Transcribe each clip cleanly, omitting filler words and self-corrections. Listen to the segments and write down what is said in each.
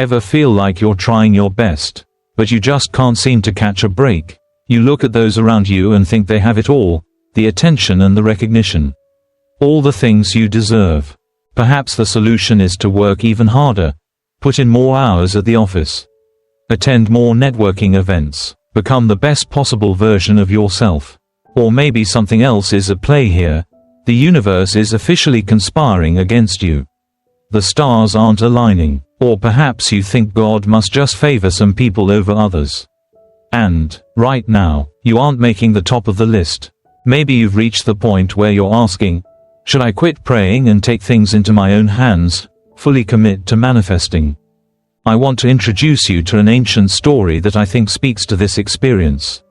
Ever feel like you're trying your best, but you just can't seem to catch a break? You look at those around you and think they have it all, the attention and the recognition. All the things you deserve. Perhaps the solution is to work even harder, put in more hours at the office, attend more networking events, become the best possible version of yourself. Or maybe something else is at play here. The universe is officially conspiring against you. The stars aren't aligning. Or perhaps you think God must just favor some people over others. And, right now, you aren't making the top of the list. Maybe you've reached the point where you're asking, should I quit praying and take things into my own hands, fully commit to manifesting? I want to introduce you to an ancient story that I think speaks to this experience.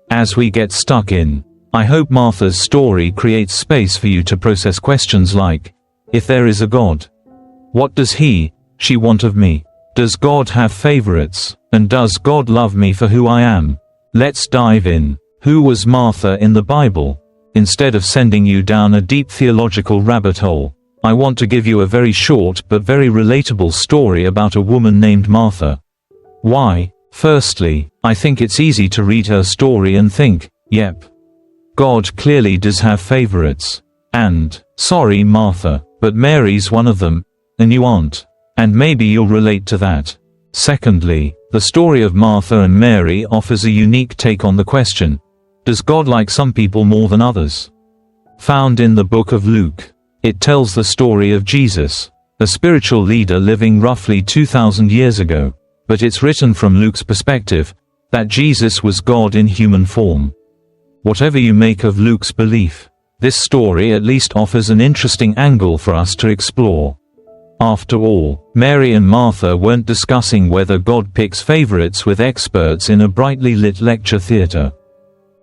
As we get stuck in, I hope Martha's story creates space for you to process questions like, if there is a God, what does she want of me? Does God have favorites? And does God love me for who I am? Let's dive in. Who was Martha in the Bible? Instead of sending you down a deep theological rabbit hole, I want to give you a very short but very relatable story about a woman named Martha. Why? Firstly, I think it's easy to read her story and think, yep, God clearly does have favorites. And, sorry Martha, but Mary's one of them, and you aren't. And maybe you'll relate to that. Secondly, the story of Martha and Mary offers a unique take on the question, does God like some people more than others? Found in the book of Luke, it tells the story of Jesus, a spiritual leader living roughly 2,000 years ago, but it's written from Luke's perspective, that Jesus was God in human form. Whatever you make of Luke's belief, this story at least offers an interesting angle for us to explore. After all, Mary and Martha weren't discussing whether God picks favorites with experts in a brightly lit lecture theater.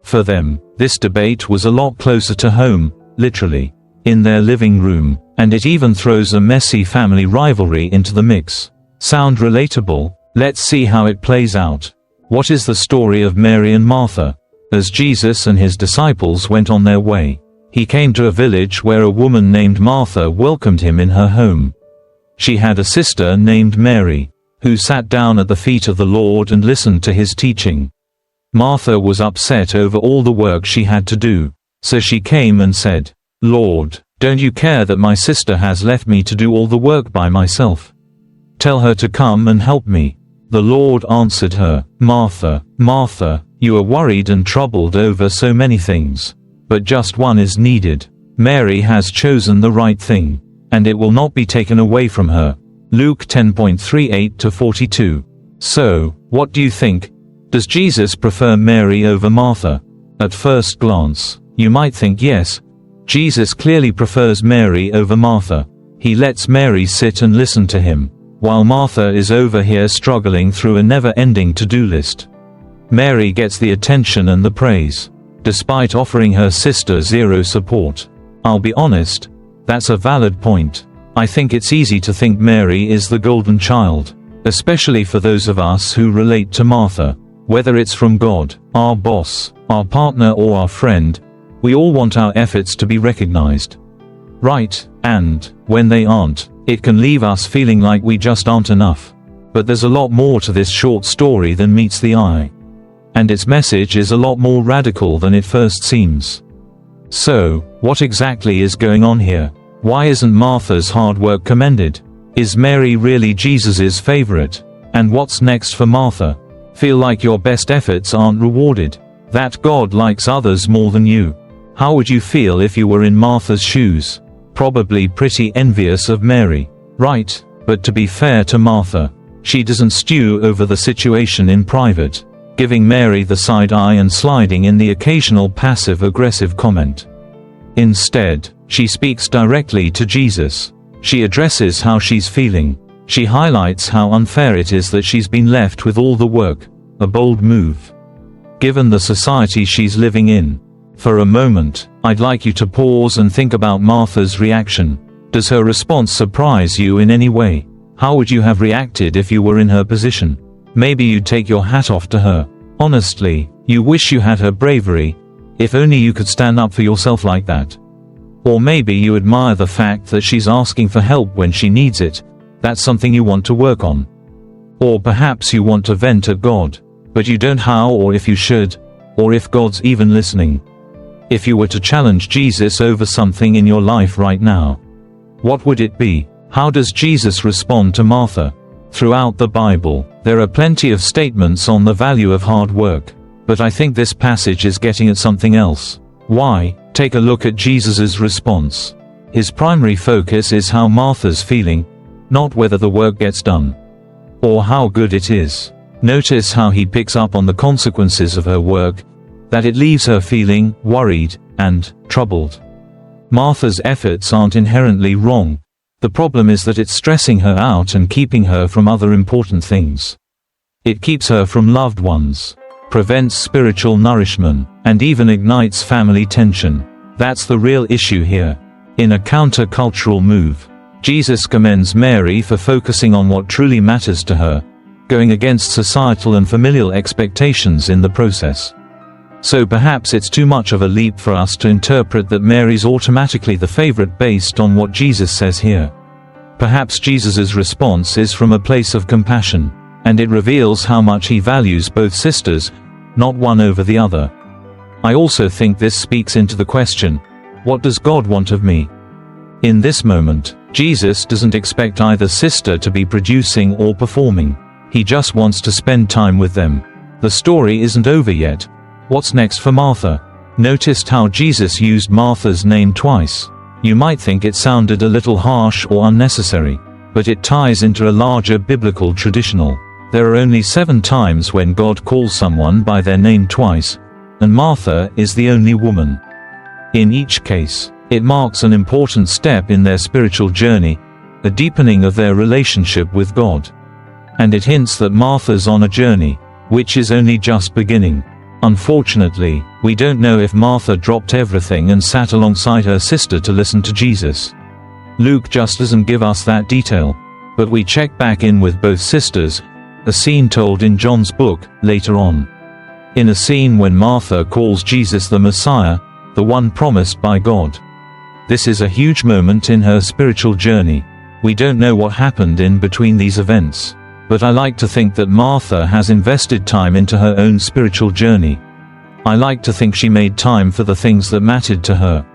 For them, this debate was a lot closer to home, literally, in their living room, and it even throws a messy family rivalry into the mix. Sound relatable? Let's see how it plays out. What is the story of Mary and Martha? As Jesus and his disciples went on their way, he came to a village where a woman named Martha welcomed him in her home. She had a sister named Mary, who sat down at the feet of the Lord and listened to his teaching. Martha was upset over all the work she had to do, so she came and said, Lord, don't you care that my sister has left me to do all the work by myself? Tell her to come and help me. The Lord answered her, Martha, Martha, you are worried and troubled over so many things, but just one is needed. Mary has chosen the right thing, and it will not be taken away from her. Luke 10:38-42. So, what do you think? Does Jesus prefer Mary over Martha? At first glance, you might think yes, Jesus clearly prefers Mary over Martha. He lets Mary sit and listen to him, while Martha is over here struggling through a never-ending to-do list. Mary gets the attention and the praise, despite offering her sister zero support. I'll be honest, that's a valid point. I think it's easy to think Mary is the golden child, especially for those of us who relate to Martha. Whether it's from God, our boss, our partner or our friend, we all want our efforts to be recognized. Right, and, when they aren't, it can leave us feeling like we just aren't enough. But there's a lot more to this short story than meets the eye. And its message is a lot more radical than it first seems. So, what exactly is going on here? Why isn't Martha's hard work commended? Is Mary really Jesus's favorite? And what's next for Martha? Feel like your best efforts aren't rewarded? That God likes others more than you? How would you feel if you were in Martha's shoes? Probably pretty envious of Mary, right? But to be fair to Martha, she doesn't stew over the situation in private, giving Mary the side eye and sliding in the occasional passive-aggressive comment. Instead, she speaks directly to Jesus. She addresses how she's feeling. She highlights how unfair it is that she's been left with all the work, a bold move, given the society she's living in. For a moment, I'd like you to pause and think about Martha's reaction. Does her response surprise you in any way? How would you have reacted if you were in her position? Maybe you'd take your hat off to her. Honestly, you wish you had her bravery. If only you could stand up for yourself like that. Or maybe you admire the fact that she's asking for help when she needs it. That's something you want to work on. Or perhaps you want to vent at God, but you don't how or if you should, or if God's even listening. If you were to challenge Jesus over something in your life right now, what would it be? How does Jesus respond to Martha? Throughout the Bible, there are plenty of statements on the value of hard work, but I think this passage is getting at something else. Why? Take a look at Jesus's response. His primary focus is how Martha's feeling, not whether the work gets done, or how good it is. Notice how he picks up on the consequences of her work, that it leaves her feeling worried and troubled. Martha's efforts aren't inherently wrong. The problem is that it's stressing her out and keeping her from other important things. It keeps her from loved ones, prevents spiritual nourishment, and even ignites family tension. That's the real issue here. In a counter-cultural move, Jesus commends Mary for focusing on what truly matters to her, going against societal and familial expectations in the process. So perhaps it's too much of a leap for us to interpret that Mary's automatically the favorite based on what Jesus says here. Perhaps Jesus's response is from a place of compassion, and it reveals how much he values both sisters, not one over the other. I also think this speaks into the question, what does God want of me? In this moment, Jesus doesn't expect either sister to be producing or performing. He just wants to spend time with them. The story isn't over yet. What's next for Martha? Noticed how Jesus used Martha's name twice. You might think it sounded a little harsh or unnecessary, but it ties into a larger biblical traditional. There are only 7 times when God calls someone by their name twice, and Martha is the only woman. In each case, it marks an important step in their spiritual journey, a deepening of their relationship with God. And it hints that Martha's on a journey, which is only just beginning. Unfortunately, we don't know if Martha dropped everything and sat alongside her sister to listen to Jesus. Luke just doesn't give us that detail, but we check back in with both sisters, a scene told in John's book, later on. In a scene when Martha calls Jesus the Messiah, the one promised by God. This is a huge moment in her spiritual journey. We don't know what happened in between these events, but I like to think that Martha has invested time into her own spiritual journey. I like to think she made time for the things that mattered to her.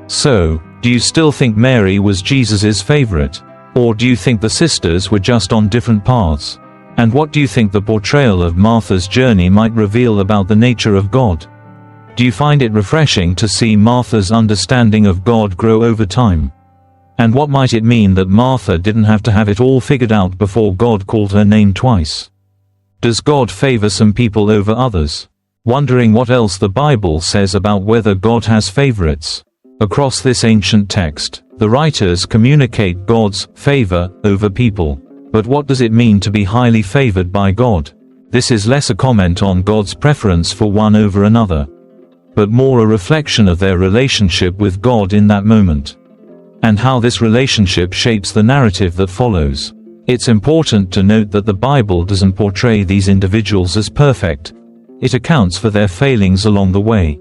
So, do you still think Mary was Jesus's favorite? Or do you think the sisters were just on different paths? And what do you think the portrayal of Martha's journey might reveal about the nature of God? Do you find it refreshing to see Martha's understanding of God grow over time? And what might it mean that Martha didn't have to have it all figured out before God called her name twice? Does God favor some people over others? Wondering what else the Bible says about whether God has favorites. Across this ancient text, the writers communicate God's favor over people. But what does it mean to be highly favored by God? This is less a comment on God's preference for one over another, but more a reflection of their relationship with God in that moment, and how this relationship shapes the narrative that follows. It's important to note that the Bible doesn't portray these individuals as perfect. It accounts for their failings along the way.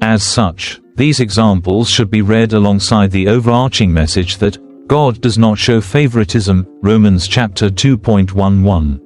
As such, these examples should be read alongside the overarching message that God does not show favoritism, Romans chapter 2.11.